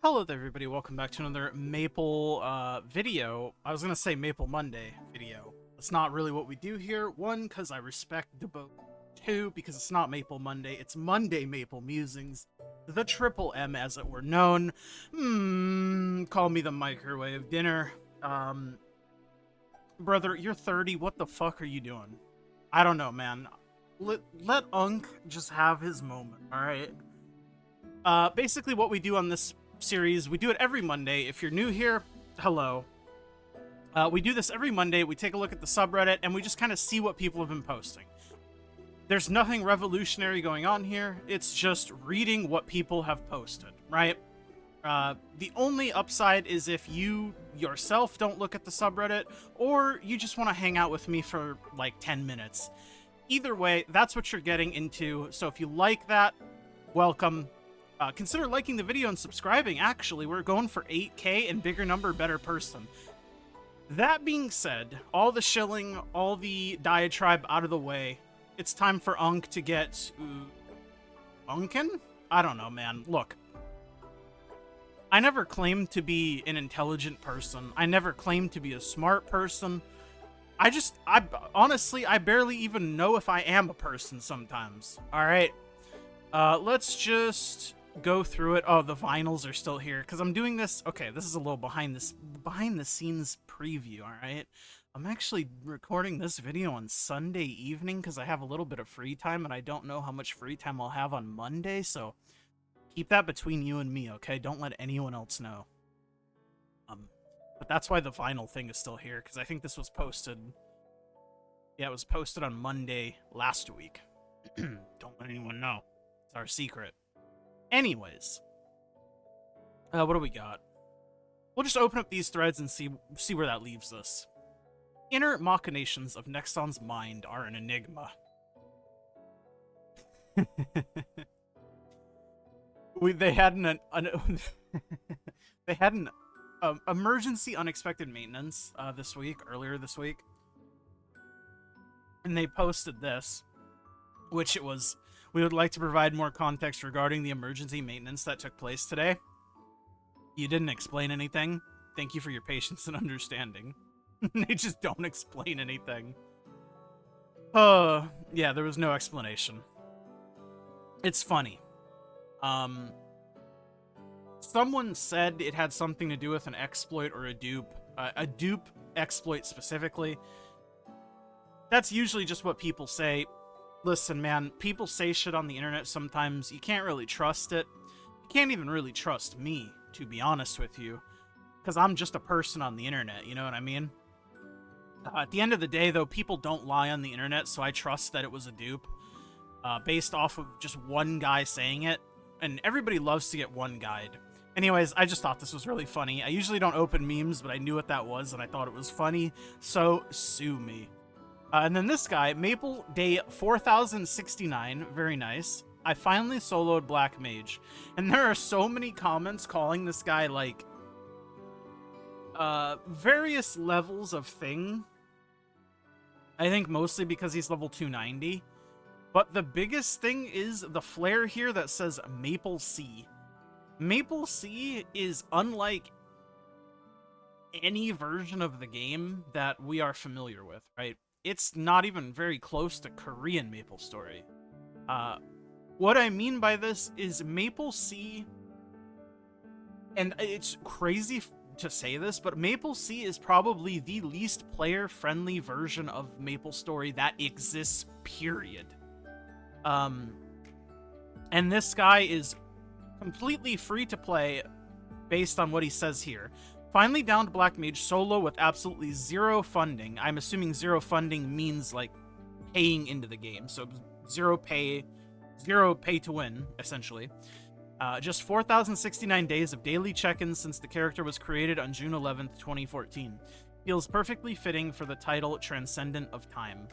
Hello there, everybody. Welcome back to another Maple video. I was gonna say Maple Monday video. That's not really what we do here. One, because I respect the both. Two, because it's not Maple Monday. It's Monday Maple Musings. The triple M, as it were known. Call me the microwave dinner. Brother, you're 30. What the fuck are you doing? I don't know, man. Let Unk just have his moment, alright? Basically what we do on this series, we do it every Monday. If you're new here, hello. We do this every Monday. We take a look at the subreddit, and we just kind of see what people have been posting. There's nothing revolutionary going on here. It's just reading what people have posted, right? The only upside is if you yourself don't look at the subreddit, or you just want to hang out with me for like 10 minutes. Either way, that's what you're getting into. So if you like that, welcome. Consider liking the video and subscribing. Actually, we're going for 8K and bigger number, better person. That being said, all the shilling, all the diatribe out of the way, it's time for Unk to get... Unkin? I don't know, man. Look. I never claimed to be an intelligent person. I never claimed to be a smart person. Honestly, I barely even know if I am a person sometimes. Alright. Let's just go through it. Oh, the vinyls are still here because I'm doing this. Okay, this is a little behind the scenes preview. All right, I'm actually recording this video on Sunday evening because I have a little bit of free time and I don't know how much free time I'll have on Monday. So keep that between you and me, okay? Don't let anyone else know. But that's why the vinyl thing is still here because I think this was posted. Yeah, it was posted on Monday last week. Don't let anyone know. It's our secret. Anyways, what do we got? We'll just open up these threads and see where that leaves us. Inner machinations of Nexon's mind are an enigma. They had they had an emergency unexpected maintenance earlier this week, and they posted this, which it was. We would like to provide more context regarding the emergency maintenance that took place today. You didn't explain anything. Thank you for your patience and understanding. They just don't explain anything. Yeah, there was no explanation. It's funny. Someone said it had something to do with an exploit or a dupe exploit specifically. That's usually just what people say. Listen, man, people say shit on the internet sometimes. You can't really trust it. You can't even really trust me, to be honest with you. Because I'm just a person on the internet, you know what I mean? At the end of the day, though, people don't lie on the internet, so I trust that it was a dupe. Based off of just one guy saying it. And everybody loves to get one guide. Anyways, I just thought this was really funny. I usually don't open memes, but I knew what that was, and I thought it was funny. So, sue me. And then this guy, Maple Day 4069, very nice. I finally soloed Black Mage. And there are so many comments calling this guy, like, various levels of thing. I think mostly because he's level 290. But the biggest thing is the flare here that says MapleSEA. MapleSEA is unlike any version of the game that we are familiar with, right? It's not even very close to Korean MapleStory. What I mean by this is MapleSEA, and it's crazy to say this, but MapleSEA is probably the least player-friendly version of MapleStory that exists, period. And this guy is completely free to play based on what he says here. Finally downed Black Mage solo with absolutely zero funding. I'm assuming zero funding means, like, paying into the game. So zero pay to win, essentially. Just 4,069 days of daily check-ins since the character was created on June 11th, 2014. Feels perfectly fitting for the title Transcendent of Time.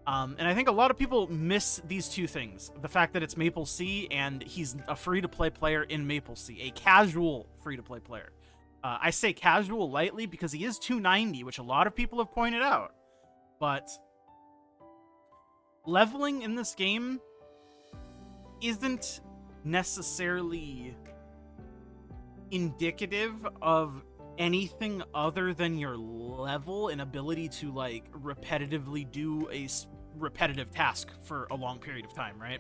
And I think a lot of people miss these two things. The fact that it's MapleSEA and he's a free-to-play player in MapleSEA. A casual free-to-play player. I say casual lightly because he is 290, which a lot of people have pointed out. But leveling in this game isn't necessarily indicative of anything other than your level and ability to like repetitively do a repetitive task for a long period of time, right?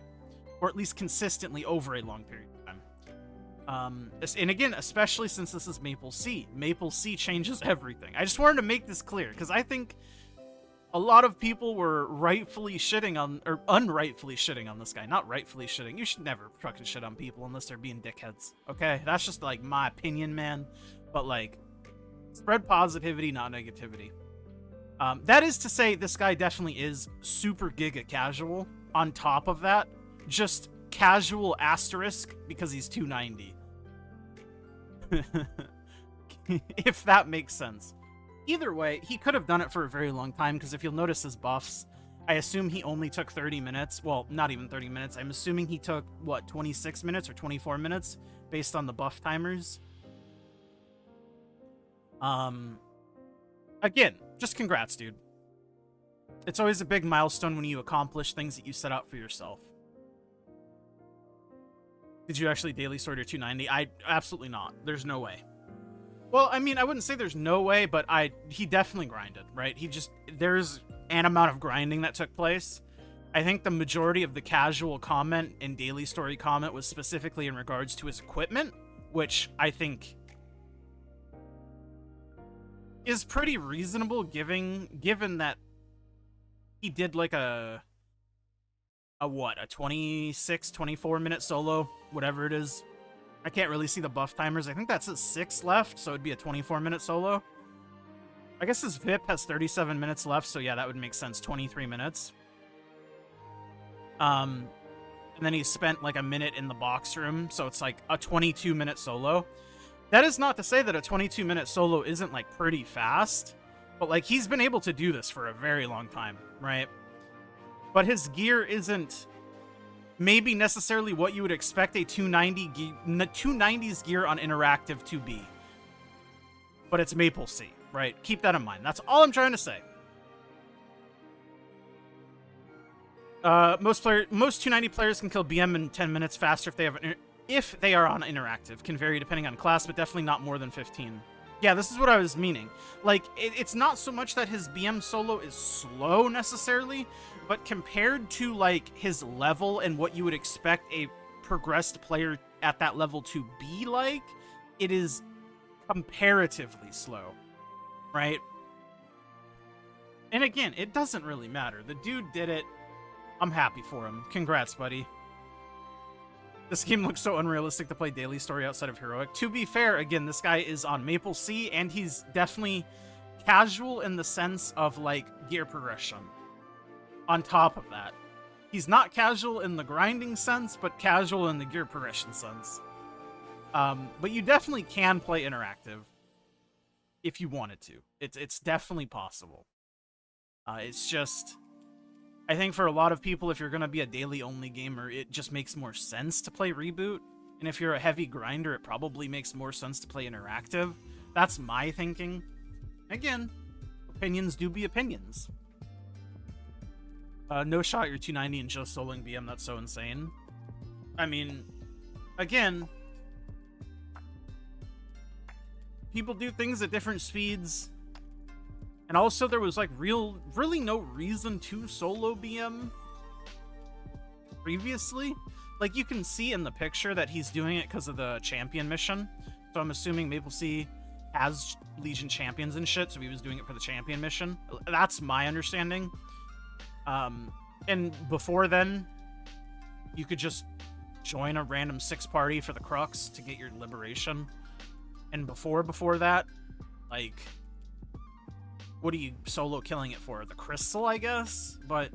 Or at least consistently over a long period of time. And again, especially since this is MapleSEA. MapleSEA changes everything. I just wanted to make this clear because I think a lot of people were rightfully shitting on, or unrightfully shitting on this guy. Not rightfully shitting. You should never fucking shit on people unless they're being dickheads. Okay? That's just like my opinion, man. But like, spread positivity, not negativity. That is to say, this guy definitely is super giga casual. On top of that, just casual asterisk because he's 290. If that makes sense. Either way, he could have done it for a very long time, because if you'll notice his buffs, I assume he only took 30 minutes. Well, not even 30 minutes. I'm assuming he took, what, 26 minutes or 24 minutes based on the buff timers. Again, just congrats, dude. It's always a big milestone when you accomplish things that you set out for yourself. Did you actually daily sort your 290? Absolutely not. There's no way. Well, I mean, I wouldn't say there's no way, but he definitely grinded, right? There's an amount of grinding that took place. I think the majority of the casual comment and daily story comment was specifically in regards to his equipment, which I think is pretty reasonable given that he did like a 26, 24 minute solo, whatever it is. I can't really see the buff timers. I think that says 6 left, so it'd be a 24-minute solo. I guess his VIP has 37 minutes left, so yeah, that would make sense. 23 minutes. And then he spent like a minute in the box room, so it's like a 22-minute solo. That is not to say that a 22-minute solo isn't like pretty fast, but like he's been able to do this for a very long time, right? But his gear isn't maybe necessarily what you would expect a 290's gear on interactive to be. But it's MapleSEA, right? Keep that in mind. That's all I'm trying to say. Most 290 players can kill BM in 10 minutes faster if they are on interactive. Can vary depending on class, but definitely not more than 15. Yeah, this is what I was meaning. Like, it's not so much that his BM solo is slow necessarily, but compared to like his level and what you would expect a progressed player at that level to be like, it is comparatively slow, right? And again, it doesn't really matter. The dude did it. I'm happy for him. Congrats, buddy. This game looks so unrealistic to play daily story outside of heroic. To be fair, again, this guy is on MapleSEA, and he's definitely casual in the sense of like gear progression. On top of that, he's not casual in the grinding sense, but casual in the gear progression sense. But you definitely can play interactive if you wanted to. It's definitely possible. It's just, I think for a lot of people, if you're going to be a daily-only gamer, it just makes more sense to play Reboot. And if you're a heavy grinder, it probably makes more sense to play interactive. That's my thinking. Again, opinions do be opinions. No shot you're 290 and just soloing BM, that's so insane. I mean, again, people do things at different speeds. And also there was like really no reason to solo BM previously. Like you can see in the picture that he's doing it because of the champion mission. So I'm assuming MapleSEA has Legion champions and shit, so he was doing it for the champion mission. That's my understanding. And before then, you could just join a random 6 party for the Crux to get your liberation. And before that, like, what are you solo killing it for? The crystal, I guess? But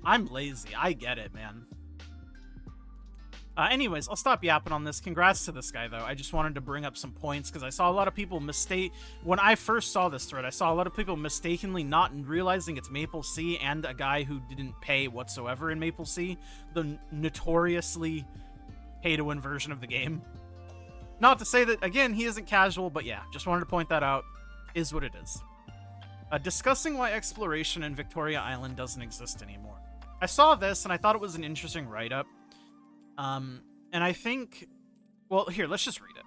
I'm lazy. I get it, man. Anyways, I'll stop yapping on this. Congrats to this guy, though. I just wanted to bring up some points because I saw a lot of people when I first saw this thread, I saw a lot of people mistakenly not realizing it's MapleSEA and a guy who didn't pay whatsoever in MapleSEA, the notoriously pay-to-win version of the game. Not to say that, again, he isn't casual, but yeah, just wanted to point that out. Is what it is. Discussing why exploration in Victoria Island doesn't exist anymore. I saw this, and I thought it was an interesting write-up. And I think Well, here, let's just read it.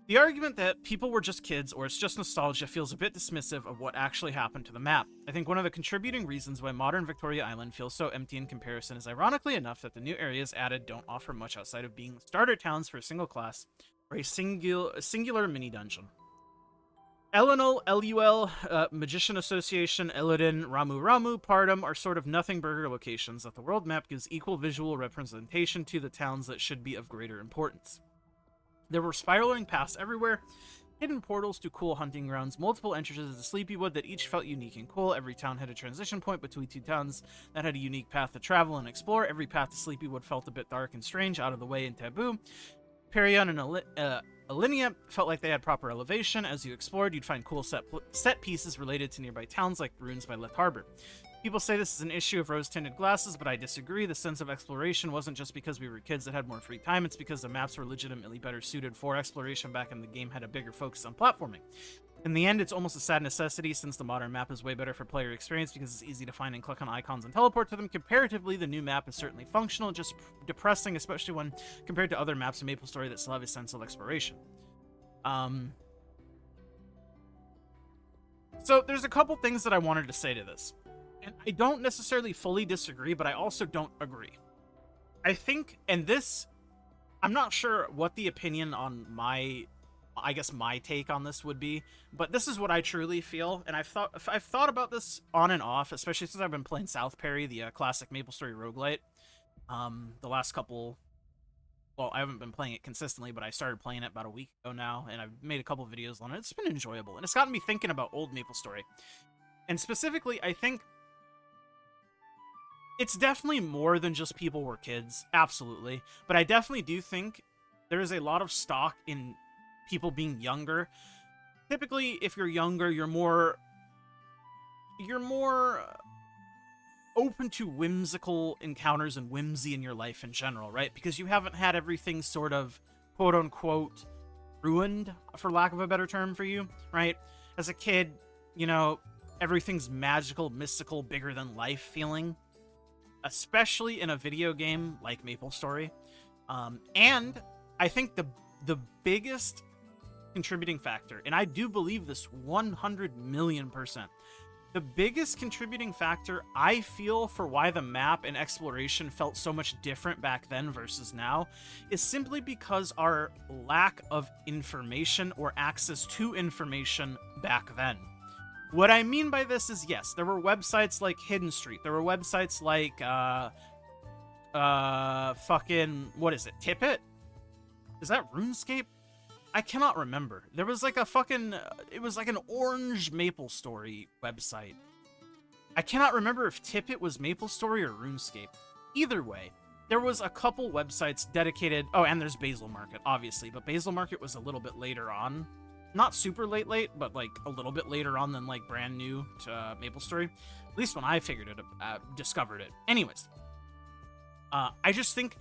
The argument that people were just kids or it's just nostalgia feels a bit dismissive of what actually happened to the map. I think one of the contributing reasons why modern Victoria Island feels so empty in comparison is ironically enough that the new areas added don't offer much outside of being starter towns for a single class or a singular mini dungeon. Elinol, LUL, Magician Association, Elodin, Ramu Ramu, Pardum are sort of nothing burger locations that the world map gives equal visual representation to the towns that should be of greater importance. There were spiraling paths everywhere, hidden portals to cool hunting grounds, multiple entrances to Sleepywood that each felt unique and cool. Every town had a transition point between two towns that had a unique path to travel and explore. Every path to Sleepywood felt a bit dark and strange, out of the way and taboo. Perion and Alinea felt like they had proper elevation. As you explored, you'd find cool set pieces related to nearby towns like Ruins by Leth Harbor. People say this is an issue of rose-tinted glasses, but I disagree. The sense of exploration wasn't just because we were kids that had more free time, it's because the maps were legitimately better suited for exploration back in the game had a bigger focus on platforming. In the end, it's almost a sad necessity since the modern map is way better for player experience because it's easy to find and click on icons and teleport to them. Comparatively, the new map is certainly functional, just depressing, especially when compared to other maps in MapleStory that still have a sense of exploration. So there's a couple things that I wanted to say to this. And I don't necessarily fully disagree, but I also don't agree. I think, and this, I'm not sure what the opinion on my take on this would be, but this is what I truly feel, and I've thought about this on and off, especially since I've been playing South Parry, the classic MapleStory roguelite. The last couple, well, I haven't been playing it consistently, but I started playing it about a week ago now, and I've made a couple videos on it. It's been enjoyable, and it's gotten me thinking about old MapleStory. And specifically, I think it's definitely more than just people were kids, absolutely. But I definitely do think there is a lot of stock in people being younger. Typically, if you're younger, you're more open to whimsical encounters and whimsy in your life in general, right? Because you haven't had everything sort of quote-unquote ruined, for lack of a better term for you, right? As a kid, you know, everything's magical, mystical, bigger than life feeling. Especially in a video game like MapleStory. And I think the biggest contributing factor, and I do believe this 100,000,000%, the biggest contributing factor I feel for why the map and exploration felt so much different back then versus now is simply because our lack of information or access to information back then. What I mean by this is, yes, there were websites like Hidden Street. There were websites like, fucking, what is it, Tippet? Is that RuneScape? I cannot remember. There was like a fucking, it was like an orange MapleStory website. I cannot remember if Tippet was MapleStory or RuneScape. Either way, there was a couple websites dedicated, oh, and there's Basil Market, obviously, but Basil Market was a little bit later on. Not super late, but like a little bit later on than like brand new to MapleStory. At least when I figured it, discovered it. Anyways, I just think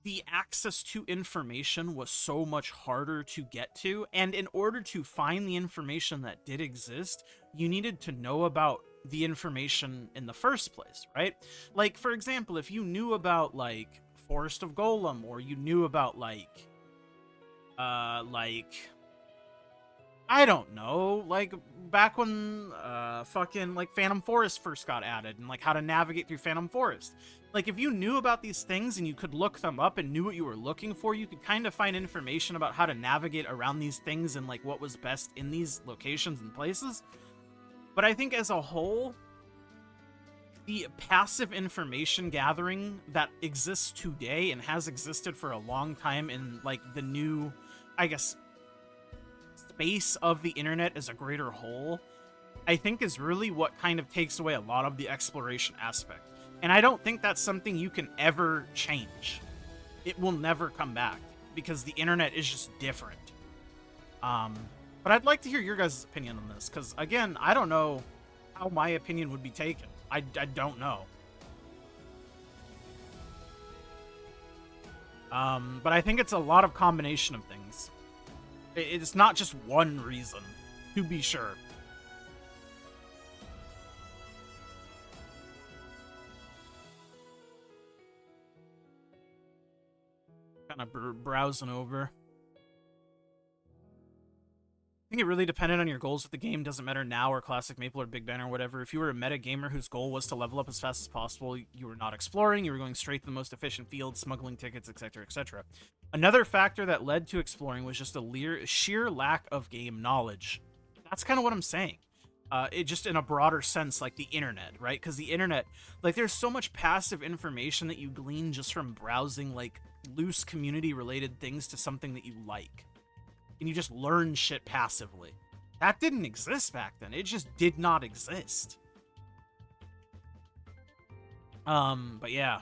the access to information was so much harder to get to, and in order to find the information that did exist, you needed to know about the information in the first place, right? Like, for example, if you knew about like Forest of Golem, or you knew about like I don't know, like back when fucking like Phantom Forest first got added and like how to navigate through Phantom Forest. Like if you knew about these things and you could look them up and knew what you were looking for, you could kind of find information about how to navigate around these things and like what was best in these locations and places. But I think as a whole, the passive information gathering that exists today and has existed for a long time in like the new, I guess, space of the internet as a greater whole, I think is really what kind of takes away a lot of the exploration aspect. And I don't think that's something you can ever change. It will never come back because the internet is just different. But I'd like to hear your guys' opinion on this, because again, I don't know how my opinion would be taken. I don't know. But I think it's a lot of combination of things. It's not just one reason, to be sure. Kind of browsing over. I think it really depended on your goals with the game. Doesn't matter now or Classic Maple or Big Ben or whatever. If you were a meta gamer whose goal was to level up as fast as possible, you were not exploring. You were going straight to the most efficient field, smuggling tickets, etc., etc. Another factor that led to exploring was just a sheer lack of game knowledge. That's kind of what I'm saying. It just in a broader sense, like the internet, right? Because the internet, like, there's so much passive information that you glean just from browsing, like, loose community-related things to something that you like. And you just learn shit passively. That didn't exist back then. It just did not exist. But yeah.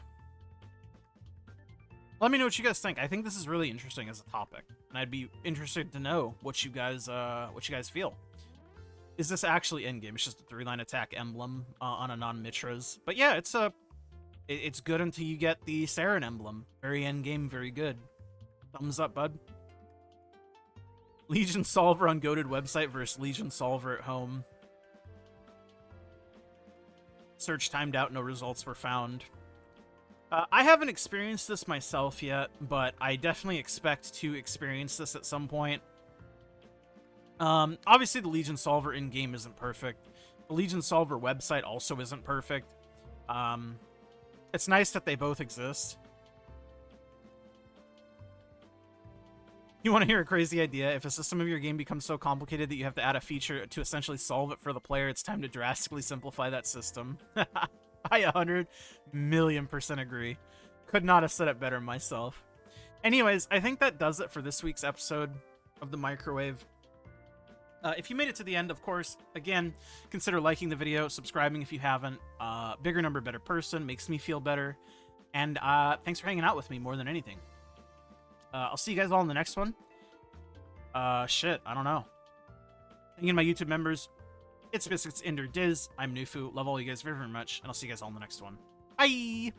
Let me know what you guys think. I think this is really interesting as a topic, and I'd be interested to know what you guys feel. Is this actually endgame? It's just a 3-line attack emblem on a non-Mitras. But yeah, it's good until you get the Saren emblem. Very endgame, very good. Thumbs up, bud. Legion Solver on goated website versus Legion Solver at home. Search timed out, no results were found. I haven't experienced this myself yet, but I definitely expect to experience this at some point. Obviously the Legion Solver in-game isn't perfect. The Legion Solver website also isn't perfect. It's nice that they both exist. You want to hear a crazy idea? If a system of your game becomes so complicated that you have to add a feature to essentially solve it for the player, it's time to drastically simplify that system. I 100,000,000% agree. Could not have said it better myself. Anyways, I think that does it for this week's episode of The Microwave. If you made it to the end, of course, again, consider liking the video, subscribing if you haven't. Bigger number, better person, makes me feel better. And thanks for hanging out with me more than anything. I'll see you guys all in the next one. Shit, I don't know. Thank you to my YouTube members. It's Biscuits, Ender, Diz. I'm Nufu. Love all you guys very, very much. And I'll see you guys all in the next one. Bye!